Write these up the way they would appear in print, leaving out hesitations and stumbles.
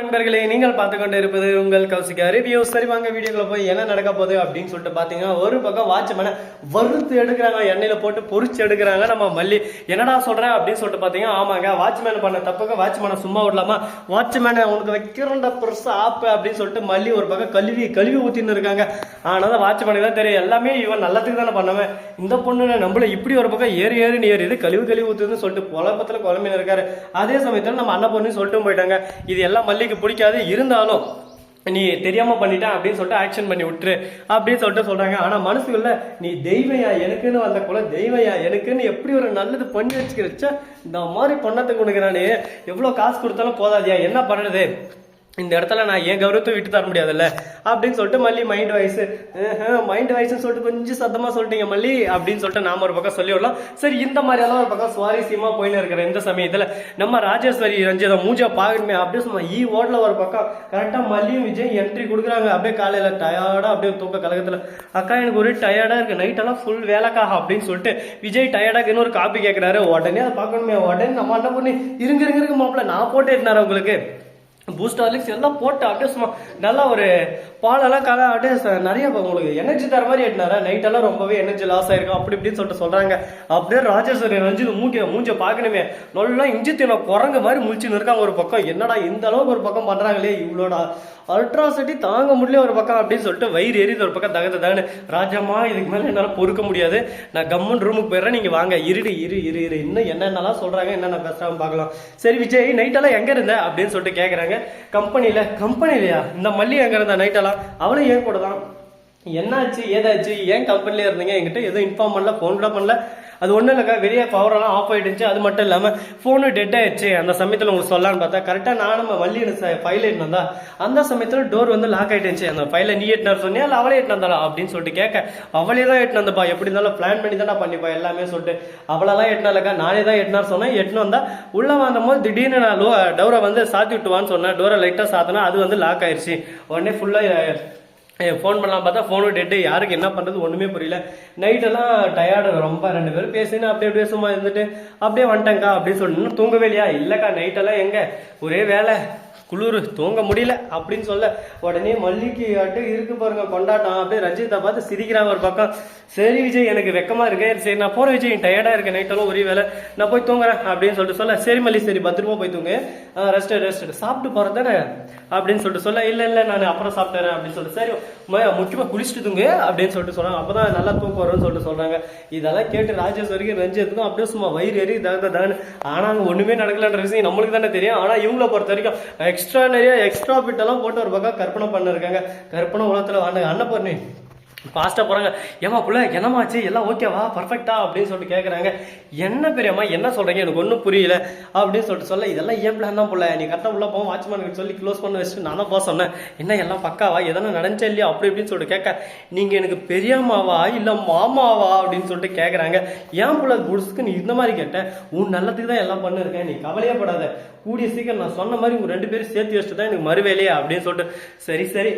நண்பர்களே, நீங்கள் பார்த்து கொண்டு இருப்பது உங்கள் கௌசிகா ரிவ்யூ. சரி வாங்க வீடியோக்குள்ள போய் என்ன நடக்க போகுது அப்படின்னு சொல்லிட்டு பாத்தீங்கன்னா, ஒரு பக்கம் வாட்ச்மேனை வறுத்து எடுக்கிறாங்க, எண்ணெயில போட்டு பொரிச்சு எடுக்கிறாங்க நம்ம மல்லி. என்னடா சொல்றேன் அப்படின்னு சொல்லிட்டு பாத்தீங்கன்னா, ஆமாங்க, வாட்ச்மேன் பண்ண தப்புக்கு வாட்ச்மேனை சும்மா விடலாமா, வாட்ச்மேனை உனக்கு வைக்கிறோண்ட பெருசா ஆப்பு அப்படின்னு சொல்லிட்டு மல்லி ஒரு பக்கம் கழுவி ஊத்தின்னு இருக்காங்க. ஆனா வாட்ச்மேனுக்கு தான் தெரியும், எல்லாமே இவன் நல்லதுக்கு தானே பண்ணுவேன், இந்த பொண்ணு நம்மள இப்படி ஒரு பக்கம் ஏறி கழுவி ஊத்துன்னு சொல்லிட்டு குழப்பத்துல குழம்பின்னு இருக்காரு. அதே சமயத்துல நம்ம அண்ணன் பொண்ணு சொல்லிட்டு போயிட்டாங்க, இது எல்லாம் மல்லிக்கு பிடிக்காது, இருந்தாலும் நீ தெரியாம பண்ணிட்ட அப்படின்னு சொல்லிட்டு ஆக்ஷன் பண்ணி விட்டுரு அப்படின்னு சொல்லிட்டு சொல்றாங்க. ஆனா மனசுக்குள்ள நீ தெய்வையா எனக்குன்னு வந்த குல தெய்வையா எனக்குன்னு எப்படி ஒரு நல்லது பண்ணி வச்சுக்கிறச்சா, இந்த மாதிரி பண்ணத்துக்கு உனக்கு நான் எவ்வளவு காசு கொடுத்தாலும் போதாதியா, என்ன பண்றது, இந்த இடத்துல நான் என் கௌரவத்தை விட்டு தர முடியாதுல்ல அப்படின்னு சொல்லிட்டு மல்லி மைண்ட் வாய்ஸ்ன்னு சொல்லிட்டு கொஞ்சம் சத்தமா சொல்லிட்டீங்க மல்லி அப்படின்னு சொல்லிட்டு நாம ஒரு பக்கம் சொல்லி விடலாம். சரி, இந்த மாதிரி எல்லாம் ஒரு பக்கம் சுவாரஸ்யமா போயின்னு இருக்கிற இந்த சமயத்துல நம்ம ராஜேஸ்வரி ரஞ்சிதா மூஞ்சா பாக்கணுமே அப்படியே சும்மா ஓடல ஒரு பக்கம் கரெக்டா மல்லியும் விஜய் என்ட்ரி கொடுக்குறாங்க. அப்படியே காலையில டயர்டா அப்படியே தூக்க கலகத்துல, அக்கா எனக்கு ஒரு டயர்டா இருக்கு, நைட் எல்லாம் ஃபுல் வேலைக்கா அப்படின்னு சொல்லிட்டு விஜய் டயர்டா இன்னொரு காப்பி கேட்கிறாரு. உடனே அதை பார்க்கணுமே, உடனே நம்ம என்ன பண்ணி இருங்க மாப்பிள்ள நான் போட்டு எடுத்தாரு உங்களுக்கு பூஸ்ட் ஹார்லிக்ஸ் எல்லாம் போட்டு அப்படியே சும்மா நல்லா ஒரு பாலெல்லாம் கலை அப்படியே நிறைய உங்களுக்கு எனர்ஜி தர மாதிரி எட்டினாரா, நைட்டெல்லாம் ரொம்பவே எனர்ஜி லாஸ் ஆயிருக்கும் அப்படி இப்படின்னு சொல்லிட்டு சொல்றாங்க. அப்படியே ராஜேஸ்வரி ரஞ்சித் மூஞ்ச பார்க்கணுமே, நல்லா இஞ்சி தின குரங்கு மாதிரி முழிச்சுன்னு இருக்காங்க ஒரு பக்கம். என்னடா இந்த அளவுக்கு ஒரு பக்கம் பண்றாங்களே, இவளோட அல்ட்ராசிட்டி தாங்க முடியல ஒரு பக்கம் அப்படின்னு சொல்லிட்டு வயிறு எரியுது ஒரு பக்கம் தகதான்னு. ராஜம்மா இதுக்கு மேலே என்னால் பொறுக்க முடியாது, நான் கம்மன் ரூமுக்கு போயிடுறேன், நீங்க வாங்க, இரு இன்னும் என்னென்னலாம் சொல்றாங்க, என்னென்ன பேசுறாங்க பார்க்கலாம். சரி விஜய், நைட்டெல்லாம் எங்க இருந்த அப்படின்னு சொல்லிட்டு கேட்குறாங்க. கம்பெனிலையா, இந்த மல்லி எங்க இருந்தா நைட்டெல்லாம், அவளும் ஏன் கூட தான், என்னாச்சு ஏதாச்சு, ஏன் கம்பெனிலே இருந்தீங்க, என்கிட்ட எதுவும் இன்ஃபார்ம் பண்ணல, ஃபோன் கூட பண்ணல. அது ஒன்றும் இல்லைக்கா, வெளியே பவரெல்லாம் ஆஃப் ஆகிடுச்சு, அது மட்டும் இல்லாமல் ஃபோனு டெட் ஆயிடுச்சு. அந்த சமயத்தில் உங்களுக்கு சொல்லலான்னு பார்த்தா கரெக்டாக நானும் மல்லி ஃபைல் எட்டினா அந்த சமயத்தில் டோர் வந்து லாக் ஆகிடுச்சு. அந்த ஃபைலை நீ எட்டினார் சொன்னியா இல்லை அவளே எட்டினா அப்படின்னு சொல்லிட்டு கேட்க, அவளே தான் எட்டினப்பா, எப்படி இருந்தாலும் பிளான் பண்ணி தானே பண்ணிப்பா எல்லாமே சொல்லிட்டு, அவளெல்லாம் எட்டினாலக்கா, நானே தான் எட்டினார் சொன்னேன். எட்டினு வந்தா உள்ள வந்தபோது திடீர்னு நான் டோரை வந்து சாத்தி விட்டுவான்னு சொன்னேன். டோரை லைட்டாக சாத்தினா அது வந்து லாக் ஆயிடுச்சு. உடனே ஃபுல்லாக ஃபோன் பண்ணலாம் பார்த்தா ஃபோனும் டெட்டு, யாருக்கு என்ன பண்ணுறது ஒன்றுமே புரியல. நைட்டெல்லாம் டயர்டு ரொம்ப, 2 பேரும் பேசினா அப்படியே சும்மா இருந்துட்டு அப்படியே வந்துட்டேங்க்கா அப்படின்னு சொல்லி, இன்னும் தூங்கவே இல்லையா, இல்லைக்கா நைட்டெல்லாம் எங்கே ஒரே வேலை குளிர் தூங்க முடியல அப்படின்னு சொல்ல, உடனே மல்லிக்கு இருக்கு பாருங்க கொண்டாட்டம். அப்படியே ரஞ்சிதா பார்த்து சிரிக்கிறாங்க ஒரு பக்கம். சரி விஜய், எனக்கு வெக்கமா இருக்கு, சரி நான் போறேன் விஜய், டயர்டா இருக்கு, நைட்டெல்லாம் ஒரே வேலை, நான் போய் தூங்குறேன் அப்படின்னு சொல்லிட்டு சொல்ல, சரி மல்லி சரி பத்திரமா போய் தூங்க, ரெஸ்ட் சாப்பிட்டு போறது தானே அப்படின்னு சொல்லிட்டு சொல்ல, இல்லை நான் அப்புறம் சாப்பிட்டுறேன் அப்படின்னு சொல்லிட்டு, சரி முக்கியமா குளிச்சுட்டு தூங்க அப்படின்னு சொல்லிட்டு சொல்றாங்க. அப்பதான் நல்லா தூக்கம் வரும்னு சொல்லிட்டு சொல்றாங்க. இதெல்லாம் கேட்டு ராஜேஸ்வரிக்கும் ரஞ்சித்துக்கும் அப்படியே சும்மா வயிறு எரி தான். ஆனா அங்க ஒண்ணுமே நடக்கலன்ற விஷயம் நம்மளுக்கு தானே தெரியும். ஆனா இவங்களை பொறுத்த வரைக்கும் எக்ஸ்ட்ரா பிட் எல்லாம் போட்டு ஒரு பக்கம் கற்பனை பண்ணிருக்காங்க. கற்பனை உலகத்துல வாங்க அண்ணன் பொண்ணு ஃபாஸ்ட்டாக போகிறாங்க. ஏமா புள்ள என்னமாச்சு, எல்லாம் ஓகேவா பர்ஃபெக்டா அப்படின்னு சொல்லிட்டு கேட்குறாங்க. என்ன பெரியம்மா என்ன சொல்கிறீங்க, எனக்கு ஒன்றும் புரியல அப்படின்னு சொல்லிட்டு சொல்ல, இதெல்லாம் ஏன் பிளான் தான் புள்ள, நீ கரெக்டாக உள்ள போவோம் வாட்ச்மேனுக்கு சொல்லி க்ளோஸ் பண்ண வச்சுட்டு நான் தான் போக சொன்னேன், என்ன எல்லாம் பக்காவா, எதனா நடந்துச்சா இல்லையா அப்படி இப்படின்னு சொல்லிட்டு கேட்க, நீங்கள் எனக்கு பெரியம்மாவா இல்லை மாமாவா அப்படின்னு சொல்லிட்டு கேட்குறாங்க. ஏன் புள்ள புடுசுக்கு நீ இந்த மாதிரி கேட்ட, உன் நல்லதுக்கு தான் எல்லாம் பண்ணிருக்கேன், நீ கவலையே படாத, கூடிய சீக்கிரம் நான் சொன்ன மாதிரி உங்க 2 பேரும் சேர்த்து வச்சுட்டு தான் எனக்கு மறுவேலையே அப்படின்னு சொல்லிட்டு, சரி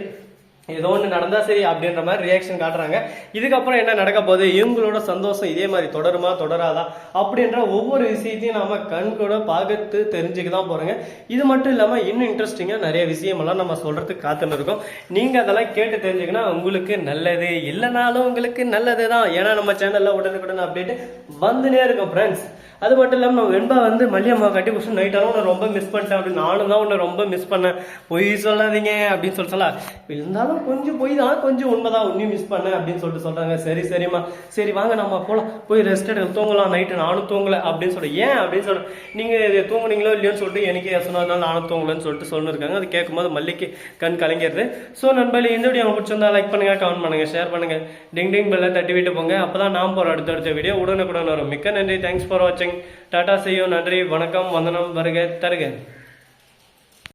ஏதோ ஒன்று நடந்தா சரி அப்படின்ற மாதிரி ரியாக்ஷன் காட்டுறாங்க. இதுக்கப்புறம் என்ன நடக்க போகுது, இவங்களோட சந்தோஷம் இதே மாதிரி தொடருமா தொடராதா அப்படின்ற ஒவ்வொரு விஷயத்தையும் நாம கண் கூட பார்த்து தெரிஞ்சுக்க தான் போறோங்க. இது மட்டும் இல்லாம இன்னும் இன்ட்ரெஸ்டிங்கா நிறைய விஷயமெல்லாம் நம்ம சொல்றதுக்கு காத்துன்னு இருக்கோம். நீங்க அதெல்லாம் கேட்டு தெரிஞ்சுக்கணும், உங்களுக்கு நல்லது, இல்லைனாலும் உங்களுக்கு நல்லது தான். ஏன்னா நம்ம சேனல்ல உடனுக்குடன் அப்டேட் வந்துனே இருக்கும் ஃப்ரெண்ட்ஸ். அது மட்டும் இல்லாமல் நம்ம வெண்பா வந்து மல்லியம்மா கட்டி குடிச்சு நைட்டாலும் உன்னை ரொம்ப மிஸ் பண்ணிட்டேன் அப்படின்னு, நானும் தான் உன்னை ரொம்ப மிஸ் பண்ணேன், பொய் சொல்லாதீங்க அப்படின்னு சொல்ல, இருந்தாலும் கொஞ்சம் பொய் தான், கொஞ்சம் உண்மைதான், உன்னையும் மிஸ் பண்ணேன் அப்படின்னு சொல்லிட்டு சொல்றாங்க. சரிம்மா சரி வாங்க நம்ம போகலாம், போய் ரெஸ்ட் எடுக்க, தூங்கலாம், நைட்டு நானும் தூங்கலை அப்படின்னு சொல்ல, ஏன் அப்படின்னு சொல்ல, நீங்க தூங்குனீங்களோ இல்லையோன்னு சொல்லிட்டு எனக்கு சொன்னதுனால நானும் தூங்கலன்னு சொல்லிட்டு சொல்லிருக்காங்க. அது கேட்கும்போது மல்லிக்கு கண் கலங்கிறது. ஸோ நண்பர்களே, இந்த வீடியோ பிடிச்சிருந்தா லைக் பண்ணுங்க, கமெண்ட் பண்ணுங்க, ஷேர் பண்ணுங்க, டிங் பெல்ல தட்டி விட்டு போங்க, அப்பதான் நான் போற அடுத்த வீடியோ உடனுக்குடன் வரும். மிக்க நன்றி, தேங்க்ஸ் ஃபார் வாட்சிங், டாடா செய்யும், நன்றி, வணக்கம், வந்தனம், வருக தருக.